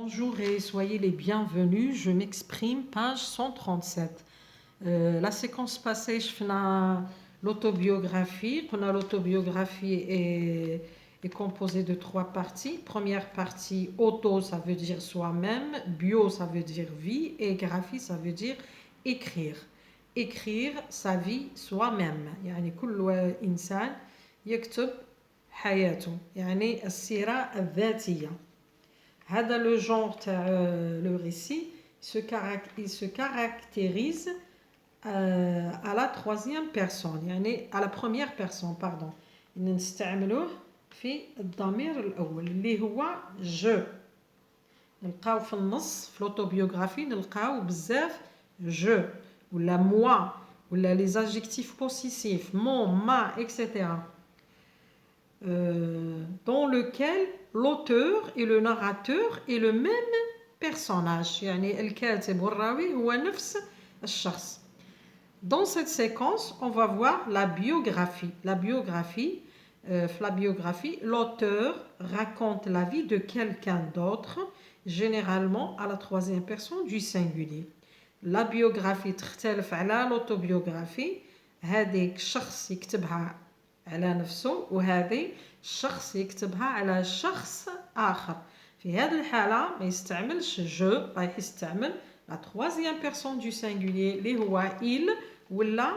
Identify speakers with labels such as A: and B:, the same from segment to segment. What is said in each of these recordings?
A: Bonjour et soyez les bienvenus. Je m'exprime, page 137. La séquence passée, je fais l'autobiographie. L'autobiographie est composée de 3 parties. Première partie, auto, ça veut dire soi-même. Bio, ça veut dire vie. Et graphie, ça veut dire écrire. Écrire sa vie soi-même. يعني كل إنسان يكتب حياته. يعني السيرة الذاتية. هذا le genre le récit il se caractérise à la troisième personne يعني à la première personne pardon نستعملوه في الضمير الأول اللي هو je نلقاو في النص في l'autobiographie نلقاو بزاف je ولا moi ولا les adjectifs possessifs mon, ma, etc. Dans lequel l'auteur et le narrateur est le même personnage. يعني الكاتب والراوي هو نفس الشخص. Dans cette séquence, on va voir la biographie. La biographie, l'auteur raconte la vie de quelqu'un d'autre, généralement à la troisième personne du singulier. La biographie تختلف على l'autobiographie. هذيك شخص يكتبها على نفسه وهذه الشخص يكتبها على شخص آخر. في هذه الحالة ما يستعملش جو، راح يستعمل la troisième personne du singulier اللي هو il ولا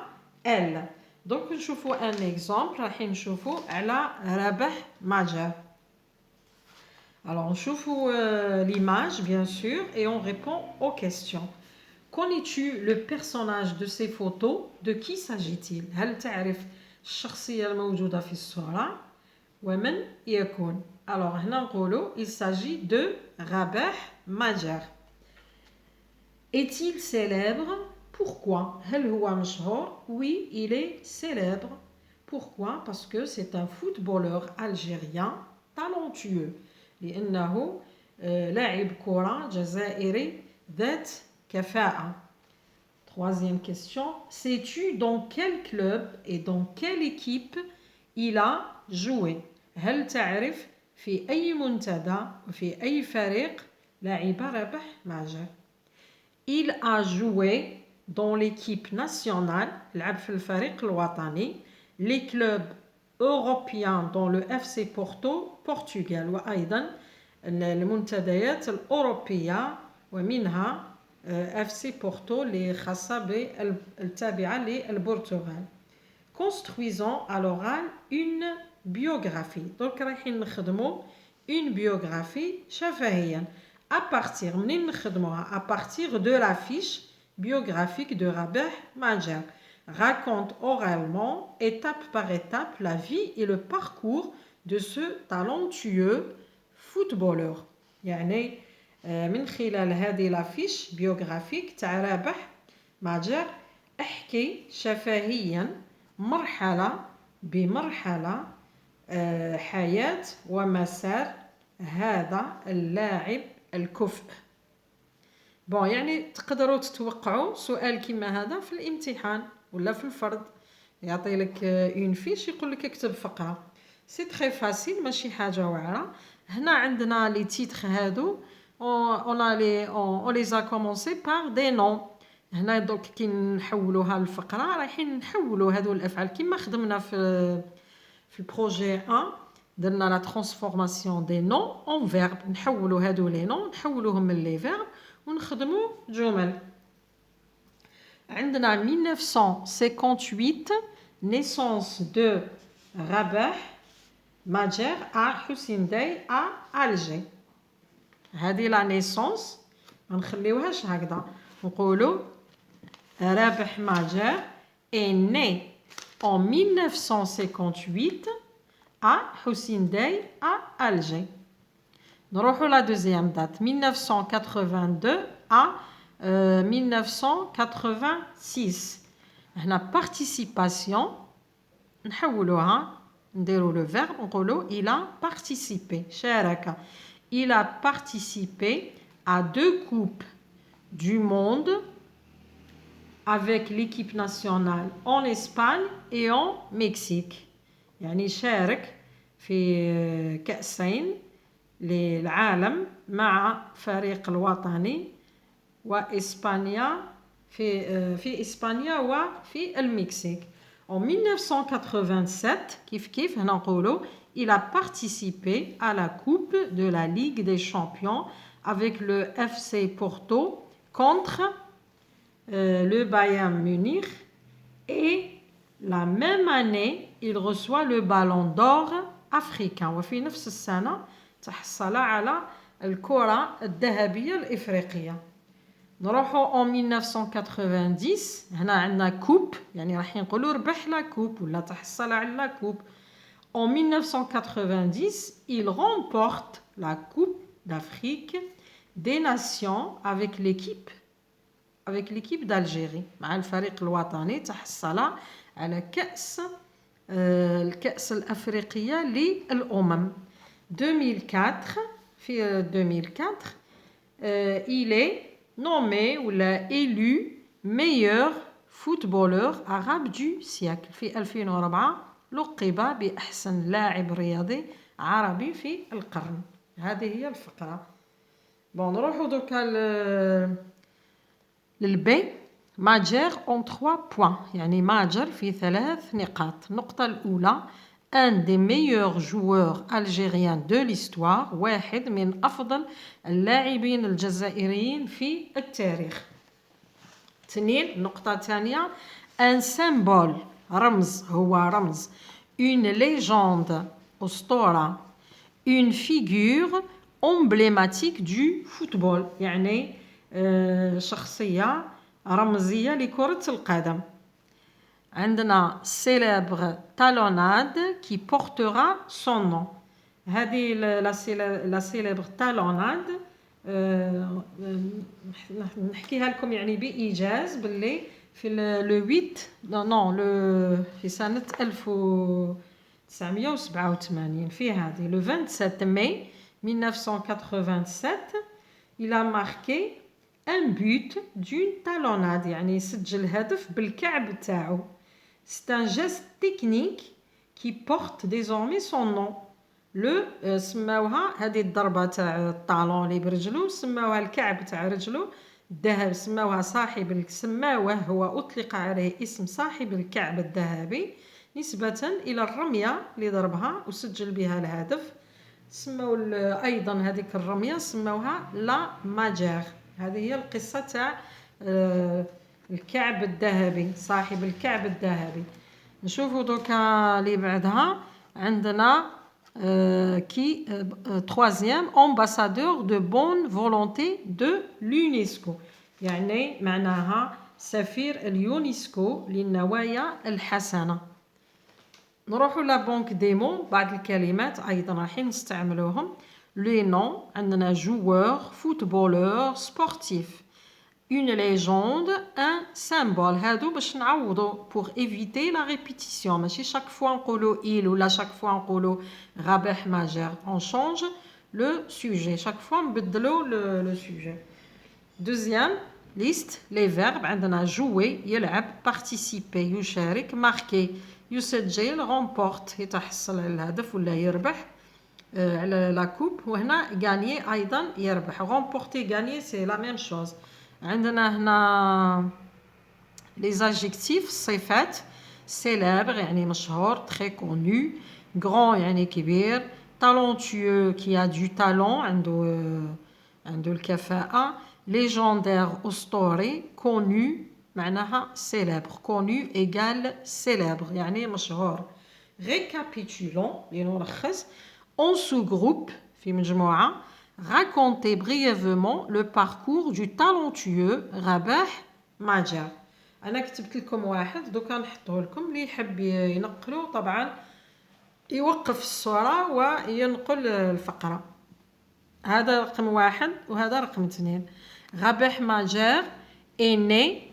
A: elle. Donc نشوفوا un exemple. راح نشوفوا على رابح ماجر. Alors نشوفوا l'image bien sûr et on répond aux questions. Connais-tu le personnage de ces photos? De qui s'agit-il? هل تعرف الشخصية الموجودة في الصورة؟ ومن يكون؟ Alors هنا نقولوا il s'agit de رابح ماجر. Est-il célèbre? Pourquoi? هل هو مشهور؟ Oui, il est célèbre. Pourquoi? Parce que c'est un footballeur algérien talentueux. لأنه لاعب كرة جزائري ذات كفاءة. Troisième question. Sais-tu dans quel club et dans quelle équipe il a joué? هل تعرف في أي منتدى وفي أي فريق لعب رابح ماجر؟ Il a joué dans l'équipe nationale, لعب في الفريق الوطني, les clubs européens dans le FC Porto, Portugal, وأيضا المنتديات الأوروبية ومنها FC Porto اللي خاصة بالتابعة للبرتغال. Construisons à l'oral une biographie. Donc رايحين نخدموا une biographie شفهيا. À partir منين نخدموها؟ À partir de la fiche biographique de Rabih Majer. Raconte oralement, étape par étape, la vie et le parcours de ce talentueux footballeur. يعني من خلال هذه لافيش بيوغرافيك تاع رابح ماجر احكي شفهيا مرحلة بمرحلة حياة ومسار هذا اللاعب الكفء. بون يعني تقدروا تتوقعوا سؤال كما هذا في الامتحان ولا في الفرض يعطي لك اون فيش يقول لك اكتب فقرة. سي تري فاسيل ماشي حاجة واعرة. هنا عندنا لي تيتر هادو on les a commencé par des noms. هنا دوك كي نحولوها للفقرة رايحين نحولوا هادو الافعال كما خدمنا في البروجي 1 درنا لا ترانسفورماسيون دي نون اون فيرب. نحولوا هادو لي نون نحولوهم من لي فيرب ونخدموا جمل. عندنا 1958 naissance de Rabih Majer à Hussein-Dey à Alger. هذه لا نيسونس ما نخليوهاش هكذا نقولوا رابح ماجر est né en 1958 à Hussein-Dey à Alger. نروحوا la deuxième date 1982 à 1986. هنا participation نحولوها نديروا le verbe نقولوا il a participé شارك. Il a participé à 2 coupes du monde avec l'équipe nationale en Espagne et en Mexique. يعني شارك في كأسين للعالم مع فريق الوطني وإسبانيا في إسبانيا وفي المكسيك. En 1987 كيف هنا نقولوا il a participé à la coupe de la Ligue des Champions avec le FC Porto contre le Bayern Munich et la même année il reçoit le ballon d'or africain. وفي نفس السنة تحصل على الكرة الذهبية الإفريقية. نروحوا en 1990 هنا عندنا كوب يعني راح نقولوا ربح لا كوب ولا تحصل على لا كوب. En 1990 il remporte la Coupe d'Afrique des Nations avec l'équipe d'Algérie مع الفريق الوطني تحصل على الكأس الأفريقية للأمم. 2004 في 2004 il est nommé ou élu meilleur footballeur arabe du siècle. في 2004 لقب بأحسن لاعب رياضي عربي في القرن. هذه هي الفقرة. بون نروحو دوكا للبي. ماجر en 3 points يعني ماجر في 3 نقاط. النقطة الأولى un des meilleurs joueurs algériens de l'histoire واحد من أفضل اللاعبين الجزائريين في التاريخ. 2 النقطة الثانية un symbole رمز هو رمز une légende أسطورة une figure emblématique du football يعني شخصية رمزية لكرة القدم. عندنا célèbre talonnade qui portera son nom. هذه la célèbre talonnade نحكيها لكم يعني بإيجاز باللي في في سنة 1987 في هذه le 27 mai 1987 il a marqué un but d'une talonnade يعني سجل هدف بالكعب تاعو. C'est un geste technique qui porte désormais son nom. سماوها هذه الضربة تاع الطالون اللي برجلو سماوها الكعب تاع رجلو الذهب سماوها سماوه هو أطلق عليه اسم صاحب الكعب الذهبي نسبة إلى الرمية اللي ضربها وسجل بها الهدف. سماو أيضا هذيك الرمية سماوها لا ماجير. هذه هي القصة تاع الكعب الذهبي صاحب الكعب الذهبي. نشوفوا دوكا اللي بعدها عندنا qui troisième ambassadeur de bonne volonté de l'UNESCO يعني معناها سفير اليونسكو للنوايا الحسنة. نروحوا لبنك ديمو بعض الكلمات أيضا راح نستعملوهم. les noms عندنا joueur footballeur sportif une légende un symbole هادو باش نعوضوا pour éviter la répétition ماشي chaque fois نقولوا il ولا chaque fois نقولوا رابح ماجر on change le sujet chaque fois نبدلوا le sujet. deuxième liste les verbes عندنا jouer يلعب participer يشارك marquer يسجل remporte يتحصل على الهدف ولا يربح على لا كوب وهنا gagner أيضا يربح remporter gagner c'est la même chose. عندنا هنا les adjectifs الصفات célèbre يعني مشهور très connu grand يعني كبير talentueux qui a du talent عنده الكفاءة légendaire أسطوري connu معناها célèbre connu égale célèbre يعني مشهور. récapitulons لنلخص en sous-groupe في مجموعة racontez brièvement le parcours du talentueux رابح ماجر. أنا كتبت لكم واحد دوكا نحطه لكم اللي يحب ينقلوا طبعا يوقف الصورة وينقل الفقرة. هذا رقم 1 وهذا رقم 2. رابح ماجر est né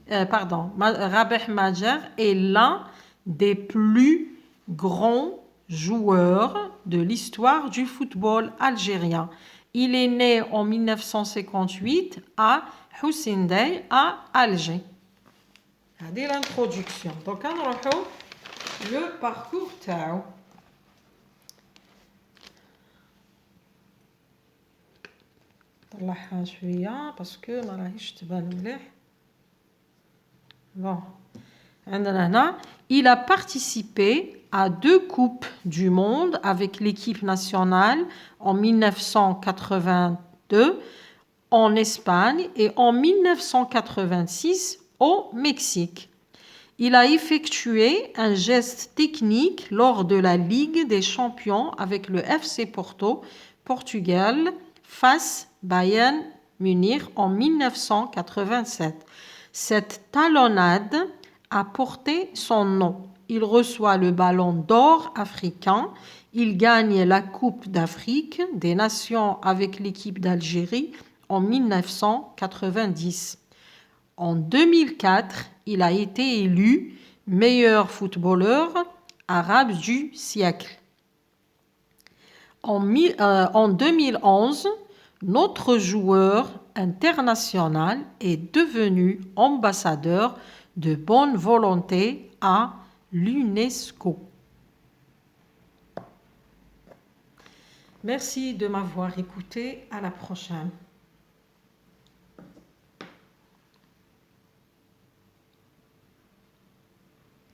A: Rabih Majer est l'un des plus grands joueurs de l'histoire du football algérien. Il est né en 1958 à Houssindey à Alger. هذه l'introduction. Donc نروحو le parcours تاعو. نطلعها شوية باسكو ما راهيش تبان مليح. Bon. عندنا هنا il a participé à 2 coupes du monde avec l'équipe nationale en 1982 en Espagne et en 1986 au Mexique. Il a effectué un geste technique lors de la Ligue des champions avec le FC Porto, Portugal, face Bayern Munich en 1987. Cette talonnade a porté son nom. Il reçoit le ballon d'or africain. Il gagne la Coupe d'Afrique des Nations avec l'équipe d'Algérie en 1990. En 2004, il a été élu meilleur footballeur arabe du siècle. En 2011, notre joueur international est devenu ambassadeur de bonne volonté à l'UNESCO. Merci de m'avoir écouté. À la prochaine.